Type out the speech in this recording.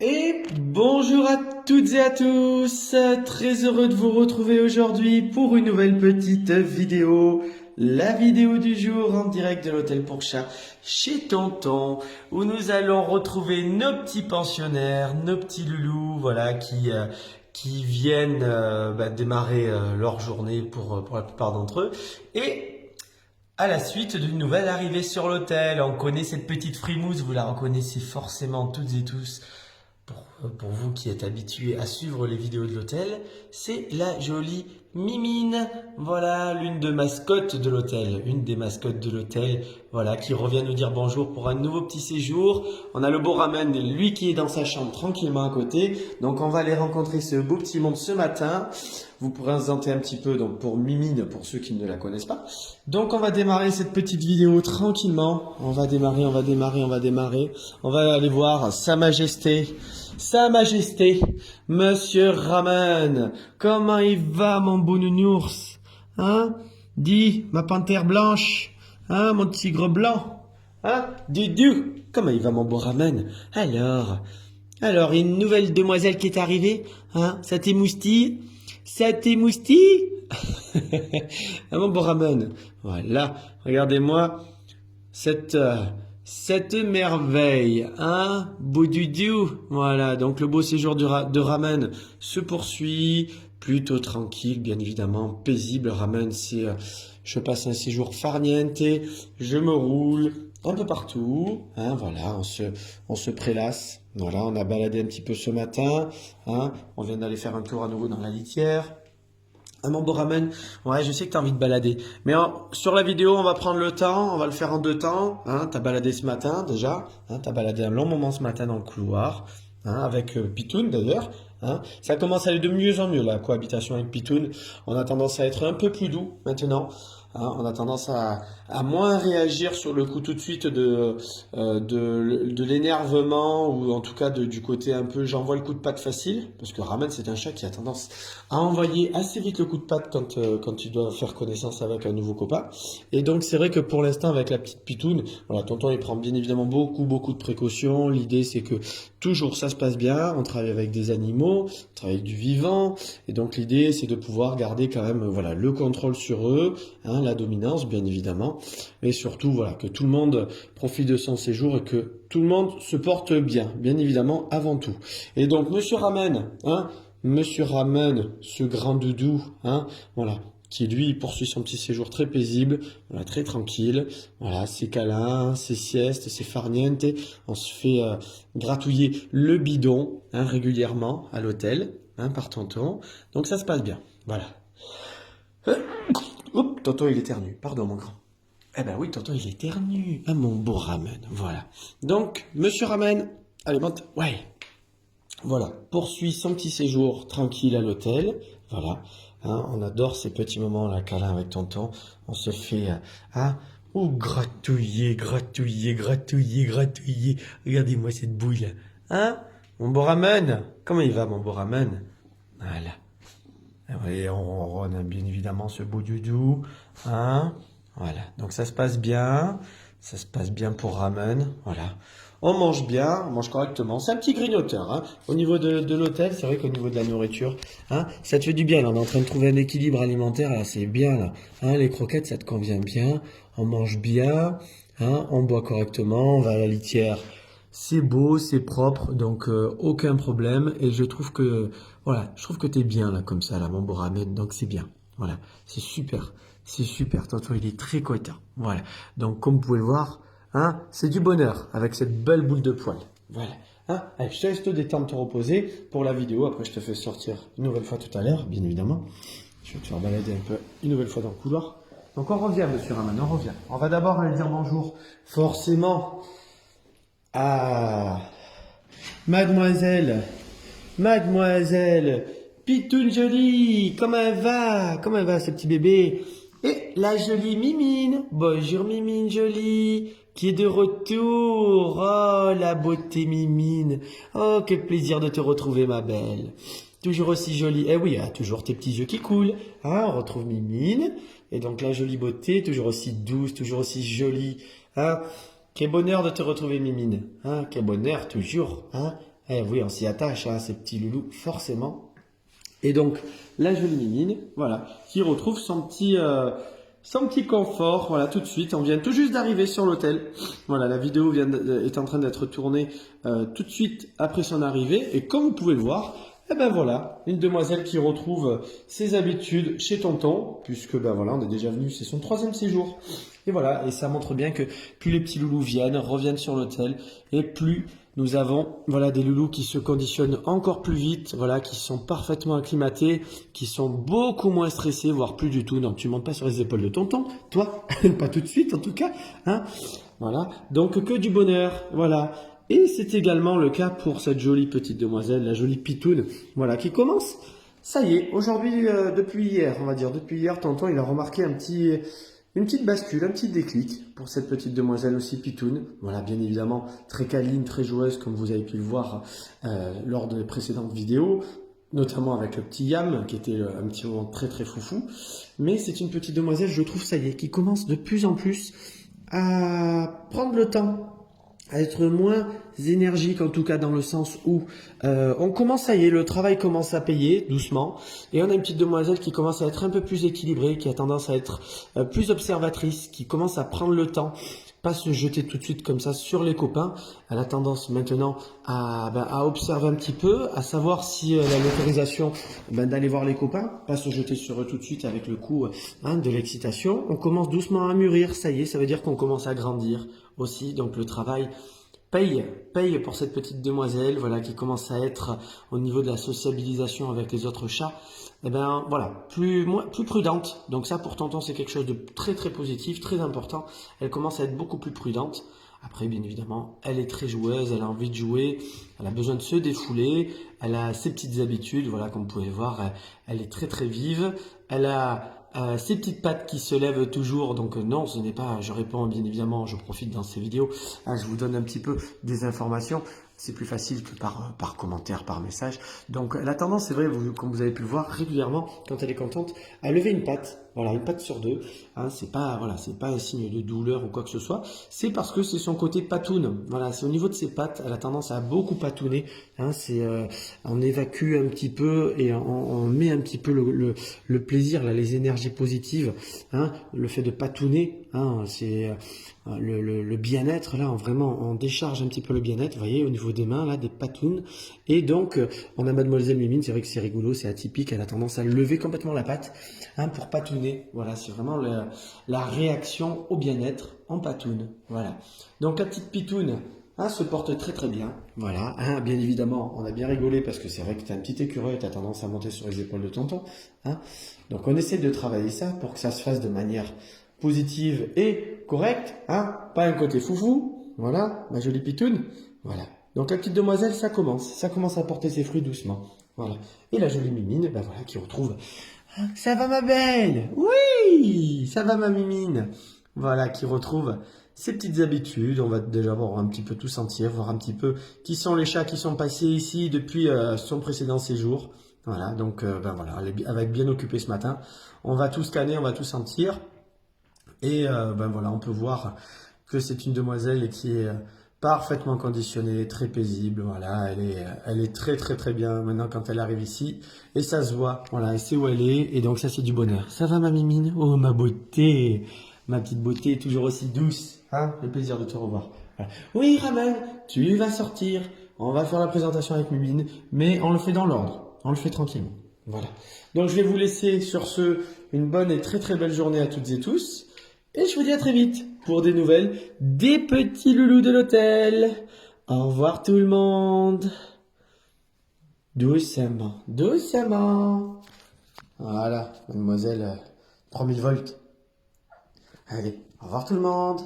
Et bonjour à toutes et à tous, très heureux de vous retrouver aujourd'hui pour une nouvelle petite vidéo. La vidéo du jour en direct de l'hôtel pour chat chez Tonton, où nous allons retrouver nos petits pensionnaires, nos petits loulous, voilà, qui viennent démarrer leur journée pour la plupart d'entre eux. Et à la suite d'une nouvelle arrivée sur l'hôtel, on connaît cette petite frimousse, vous la reconnaissez forcément toutes et tous. Pour vous qui êtes habitués à suivre les vidéos de l'hôtel, c'est la jolie Mimine. Voilà, l'une des mascottes de l'hôtel. Une des mascottes de l'hôtel, voilà, qui revient nous dire bonjour pour un nouveau petit séjour. On a le beau Ramen, lui qui est dans sa chambre tranquillement à côté. Donc on va aller rencontrer ce beau petit monde ce matin. Vous pourrez présenter un petit peu donc pour Mimine, pour ceux qui ne la connaissent pas. Donc on va démarrer cette petite vidéo tranquillement. On va démarrer. On va aller voir Sa Majesté, Monsieur Ramen. Comment il va, mon beau nounours? Hein? Dis, ma panthère blanche. Hein, mon tigre blanc? Hein? Dudu, comment il va, mon beau Ramen? Alors, une nouvelle demoiselle qui est arrivée? Hein? Ça t'émoustille? Ah, mon beau Ramen. Voilà, regardez-moi cette merveille, hein, beau Dudu. Voilà, donc le beau séjour de Ramen se poursuit, plutôt tranquille, bien évidemment, paisible. Ramen, c'est, je passe un séjour farniente, je me roule un peu partout, hein, voilà, on se prélasse. Voilà, on a baladé un petit peu ce matin, hein, on vient d'aller faire un tour à nouveau dans la litière. Ah, mon beau Ramen, ouais, je sais que tu as envie de balader. Mais sur la vidéo, on va prendre le temps, on va le faire en deux temps. Hein, tu as baladé ce matin déjà, hein, tu as baladé un long moment ce matin dans le couloir, hein, avec Pitoun d'ailleurs. Hein. Ça commence à aller de mieux en mieux, la cohabitation avec Pitoun. On a tendance à être un peu plus doux maintenant. Hein, on a tendance à moins réagir sur le coup tout de suite de l'énervement ou en tout cas du côté un peu j'envoie le coup de patte facile, parce que Ramen c'est un chat qui a tendance à envoyer assez vite le coup de patte quand tu dois faire connaissance avec un nouveau copain. Et donc c'est vrai que pour l'instant avec la petite Pitoune, voilà, tonton il prend bien évidemment beaucoup de précautions. L'idée c'est que toujours ça se passe bien, on travaille avec des animaux, on travaille avec du vivant, et donc l'idée c'est de pouvoir garder quand même voilà, le contrôle sur eux, hein, la dominance bien évidemment, mais surtout voilà, que tout le monde profite de son séjour et que tout le monde se porte bien évidemment avant tout. Et donc Monsieur Ramen, hein, Monsieur Ramen, ce grand doudou, hein, voilà, qui lui poursuit son petit séjour très paisible, voilà, très tranquille, voilà, ses câlins, ses siestes, ses farnientes, on se fait gratouiller le bidon, hein, régulièrement à l'hôtel, hein, par tonton, donc ça se passe bien, voilà. Oups, tonton il éternue, pardon mon grand. Eh ben oui, tonton il éternue, ah mon beau Ramen, voilà. Donc, Monsieur Ramen, allez monte, ouais. Voilà, poursuit son petit séjour tranquille à l'hôtel. Voilà, hein, on adore ces petits moments là, câlin avec tonton. On se fait, hein, ou gratouiller. Regardez-moi cette bouille là. Hein, mon beau Ramen, comment il va mon beau Ramen? Voilà. Et on a bien évidemment ce beau doudou. Hein, voilà, donc ça se passe bien. Ça se passe bien pour Ramen, voilà. On mange bien, on mange correctement. C'est un petit grignoteur, hein. Au niveau de l'hôtel, c'est vrai qu'au niveau de la nourriture, hein, ça te fait du bien. Là, on est en train de trouver un équilibre alimentaire, là, c'est bien, là. Hein, les croquettes, ça te convient bien. On mange bien, hein, on boit correctement, on va à la litière. C'est beau, c'est propre, donc aucun problème. Et je trouve que, voilà, je trouve que t'es bien, là, comme ça, là, mon beau Ramen, donc c'est bien. Voilà, c'est super. C'est super, tonton, il est très content. Voilà, donc comme vous pouvez le voir, hein, c'est du bonheur avec cette belle boule de poil. Voilà, hein, allez, je te laisse te détendre, te reposer pour la vidéo. Après, je te fais sortir une nouvelle fois tout à l'heure, bien évidemment. Je vais te faire balader un peu une nouvelle fois dans le couloir. Donc on revient, Monsieur Ramen, on revient. On va d'abord aller dire bonjour, forcément, à Mademoiselle Pitoune jolie, comment elle va? Comment elle va, ce petit bébé? Et la jolie Mimine, bonjour Mimine jolie, qui est de retour. Oh, la beauté Mimine. Oh, quel plaisir de te retrouver, ma belle. Toujours aussi jolie. Eh oui, toujours tes petits yeux qui coulent. Hein, on retrouve Mimine. Et donc la jolie beauté, toujours aussi douce, toujours aussi jolie. Hein, quel bonheur de te retrouver, Mimine. Hein, quel bonheur, toujours. Hein, Eh oui, on s'y attache, hein, ces petits loulous, forcément. Et donc, la jolie Mimine, voilà, qui retrouve son petit confort, voilà, tout de suite. On vient tout juste d'arriver sur l'hôtel. Voilà, la vidéo est en train d'être tournée tout de suite après son arrivée. Et comme vous pouvez le voir, eh ben voilà, une demoiselle qui retrouve ses habitudes chez tonton, puisque ben voilà, on est déjà venu, c'est son 3e séjour. Et voilà, et ça montre bien que plus les petits loulous reviennent sur l'hôtel, et plus nous avons voilà des loulous qui se conditionnent encore plus vite, voilà, qui sont parfaitement acclimatés, qui sont beaucoup moins stressés, voire plus du tout. Donc tu montes pas sur les épaules de tonton, toi, pas tout de suite en tout cas, hein. Voilà, donc que du bonheur, voilà. Et c'est également le cas pour cette jolie petite demoiselle, la jolie Pitoune, voilà, qui commence. Ça y est, aujourd'hui, depuis hier, on va dire, depuis hier, tonton, il a remarqué une petite bascule, un petit déclic pour cette petite demoiselle aussi Pitoune. Voilà, bien évidemment, très câline, très joueuse, comme vous avez pu le voir lors de précédentes vidéos, notamment avec le petit Yam, qui était un petit moment très très foufou. Mais c'est une petite demoiselle, je trouve, ça y est, qui commence de plus en plus à prendre le temps, à être moins énergique, en tout cas dans le sens où on commence, ça y est, le travail commence à payer doucement, et on a une petite demoiselle qui commence à être un peu plus équilibrée, qui a tendance à être plus observatrice, qui commence à prendre le temps, pas se jeter tout de suite comme ça sur les copains. Elle a tendance maintenant à observer un petit peu, à savoir si elle a l'autorisation d'aller voir les copains, pas se jeter sur eux tout de suite avec le coup de l'excitation. On commence doucement à mûrir, ça y est, ça veut dire qu'on commence à grandir aussi, donc le travail paye pour cette petite demoiselle, voilà, qui commence à être au niveau de la sociabilisation avec les autres chats, et ben voilà, plus prudente. Donc ça pour tonton c'est quelque chose de très très positif, très important. Elle commence à être beaucoup plus prudente. Après, bien évidemment, elle est très joueuse, elle a envie de jouer, elle a besoin de se défouler, elle a ses petites habitudes, voilà, comme vous pouvez voir, elle est très très vive, elle a ces petites pattes qui se lèvent toujours, donc non, ce n'est pas, je réponds bien évidemment, je profite dans ces vidéos, je vous donne un petit peu des informations, c'est plus facile que par commentaire, par message. Donc la tendance, c'est vrai, comme vous avez pu le voir régulièrement, quand elle est contente, à lever une patte, voilà, une patte sur deux, hein, c'est pas un signe de douleur ou quoi que ce soit, c'est parce que c'est son côté patoune, voilà, c'est au niveau de ses pattes, elle a tendance à beaucoup patouner, hein, on évacue un petit peu et on met un petit peu le plaisir, là, les énergies positives, hein, le fait de patouner, hein, c'est le bien-être, là, vraiment, on décharge un petit peu le bien-être, vous voyez, au niveau des mains, là, des patounes, et donc, on a mademoiselle Mimine, c'est vrai que c'est rigolo, c'est atypique, elle a tendance à lever complètement la patte, hein, pour patouner, voilà, c'est vraiment la réaction au bien-être en patoune, voilà. Donc, la petite pitoune, hein, se porte très très bien, voilà, hein, bien évidemment, on a bien rigolé parce que c'est vrai que tu as un petit écureuil, tu as tendance à monter sur les épaules de tonton, hein, donc on essaie de travailler ça pour que ça se fasse de manière positive et correcte, hein, pas un côté foufou, voilà, ma jolie pitoune, voilà. Donc la petite demoiselle, ça commence à porter ses fruits doucement, voilà. Et la jolie Mimine, ben voilà, qui retrouve, hein, ça va ma belle, oui, ça va ma Mimine, voilà, qui retrouve ses petites habitudes. On va déjà voir un petit peu tout sentir, voir un petit peu qui sont les chats qui sont passés ici depuis son précédent séjour. Voilà, donc ben voilà, elle va être bien occupée ce matin. On va tout scanner, on va tout sentir. Et ben voilà, on peut voir que c'est une demoiselle qui est parfaitement conditionnée, très paisible. Voilà, elle est très très très bien maintenant quand elle arrive ici. Et ça se voit, voilà, elle sait où elle est. Et donc ça c'est du bonheur. Ça va ma mimine? Oh ma beauté! Ma petite beauté, toujours aussi douce. Hein, le plaisir de te revoir. Voilà. Oui, Ramel, tu vas sortir. On va faire la présentation avec Mimine, mais on le fait dans l'ordre. On le fait tranquillement. Voilà. Donc, je vais vous laisser sur ce, une bonne et très très belle journée à toutes et tous. Et je vous dis à très vite pour des nouvelles des petits loulous de l'hôtel. Au revoir tout le monde. Doucement, doucement. Voilà, mademoiselle, 3000 volts. Allez, au revoir tout le monde.